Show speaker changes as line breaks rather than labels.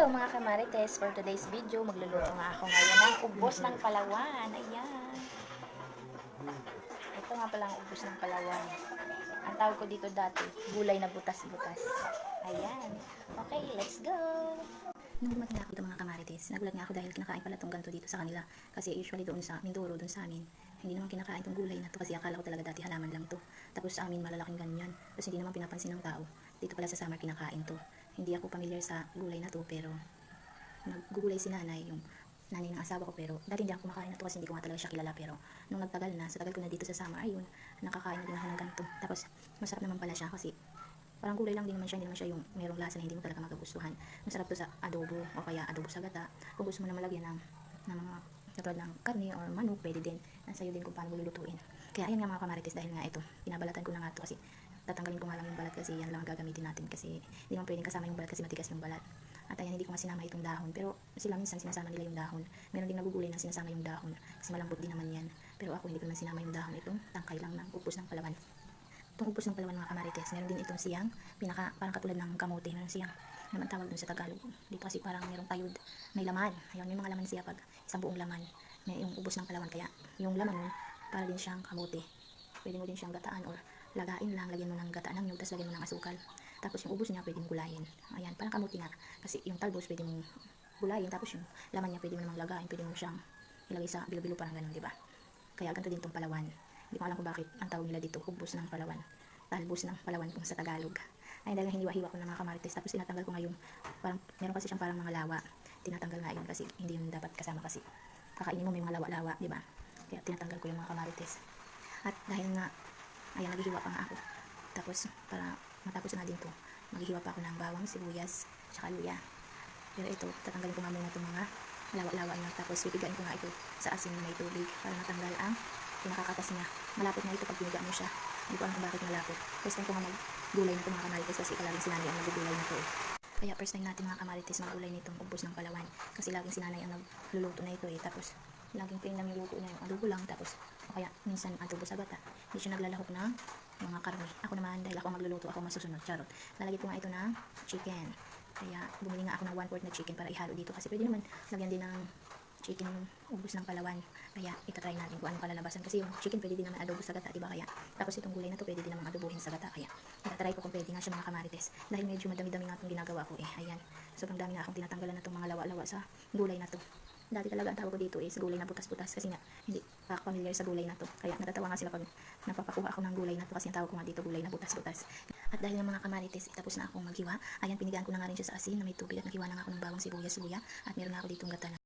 Hello mga kamarites, for today's video magluluto nga ako ngayon ng ubos ng Palawan. Ayan. Ito nga pala ang ubos ng Palawan. Ang tawag ko dito dati, gulay na butas-butas. Ayan. Okay, let's go! Nung dumating na ako dito mga kamarites, nagulat nga ako dahil kinakain pala itong ganito dito sa kanila. Kasi usually doon sa Mindoro, doon sa amin, hindi naman kinakain itong gulay na to kasi akala ko talaga dati halaman lang to. Tapos sa amin malalaking ganyan. Tapos hindi naman pinapansin ng tao. Dito pala sa summer kinakain to. Hindi ako familiar sa gulay na to pero naggugulay si nanay, yung nanay ng asawa ko, pero dati hindi ako kumakain na to kasi hindi ko nga talaga siya kilala. Pero nung nagtagal na, sa tagal ko na dito sa summer, ayun, nakakain na din ako ng ganito. Tapos masarap naman pala siya kasi parang gulay lang din naman siya, hindi naman siya yung merong lasa na hindi mo talaga magagustuhan. Masarap to sa adobo o kaya adobo sa gata. Kung gusto mo na malagyan ng mga katulad ng karne or manok, pwede din. Nasa iyo din kung paano lulutuin. Kaya ayan nga mga kamarites, dahil nga ito, pinabalatan ko na nga to kasi tatanggalin ko nga lang yung balat kasi yan lang ang gagamitin natin kasi hindi naman pwedeng kasama yung balat kasi matigas yung balat. At ayan, hindi ko nga sinama itong dahon, pero sila minsan sinasama nila yung dahon. Meron din nagugulay na sinasama yung dahon kasi malambot din naman yan. Pero ako hindi ko naman sinama yung dahon. Itong tangkay lang ng ubos ng Palawan. Itong ubos ng Palawan mga kamarites, meron din itong siyang, parang katulad ng kamote, meron siyang naman tawag dun sa Tagalog. Dito kasi parang merong tayod, may laman. Ayun, may mga laman siya pag isang buong laman. May yung ubos ng Palawan, kaya yung laman nun, para din siyang kamote. Pwede mo din siyang gataan or lagain lang, lagyan mo ng gataan ng nyug, tapos lagyan mo ng asukal. Tapos yung ubos niya pwede mo gulayin. Ayan, parang kamote nga. Kasi yung talbos pwede mo gulayin, tapos yung laman niya pwede mo namang lagain, pwede mo siyang ilagay sa bilo-bilo, parang ganun, di ba? Kaya ganito din tong Palawan. Hindi ko alam kung bakit ang tawag nila dito, ubos ng Palawan. Talbos ng Palawan kung sa Tagalog. Ay, dahil hiniwa-hiwa ko ng mga kamarites, tapos tinatanggal ko nga yung, parang, meron kasi siyang parang mga lawa. Tinatanggal nga yun kasi hindi yun dapat kasama kasi kakainin mo may mga lawa-lawa, di ba? Kaya tinatanggal ko yung mga kamarites. At dahil nga, ayan, naghihiwa pa nga ako. Tapos, para matapos na din to, maghihiwa pa ako ng bawang, sibuyas, tsaka luya. Pero ito, tatanggalin ko nga muna itong mga lawa-lawa niya. Tapos, pipigain ko nga ito sa asin na may tubig para matanggal ang pinakakatas niya. Malapot na ito pag piniga mo siya. Hindi ko alam kung bakit malapot. First time ko nga maggulay na ito mga kamarites kasi palaging sinanay ang naggugulay na ito eh. Kaya first time natin mga kamarites maggulay nitong ubos ng Palawan. Kasi laging sinanay ang nagluluto na ito eh. Tapos, laging plain lang yung luto niya, yung adobo lang. Tapos, o kaya minsan adobo sa gata. Hindi siya naglalahok ng mga karne. Ako naman, dahil ako magluluto, ako masusunod. Charot. Lalagyan ko nga ito ng chicken. Kaya bumili nga ako ng 1/4 na chicken para ihalo dito. Kasi pwede naman lagyan din ng chicken ubos ng Palawan. Kaya itatry natin kung anong kalalabasan. Kasi yung chicken pwede din naman adobo sa gata, diba? Kaya tapos itong gulay na to pwede din naman adobohin sa gata. Kaya itatry ko kung pwede nga siya mga kamarites. Dahil medyo madami-dami nga itong ginagawa ko eh. Ayan. Sobrang dami nga akong tinatanggalan na itong mga lawa-lawa sa gulay na to. Dati talaga ang tawag ko dito is gulay na butas-butas kasi nga hindi pa ako familiar sa gulay na to. Kaya natatawa nga sila pag napapakuha ako ng gulay na to kasi ang tawag ko nga dito gulay na butas-butas. At dahil ng mga kamarites, tapos na akong maghiwa, ayan, pinigaan ko na nga rin siya sa asin na may tubig at naghiwa na nga ako ng bawang, sibuyas, luya at meron na ako ditong gata na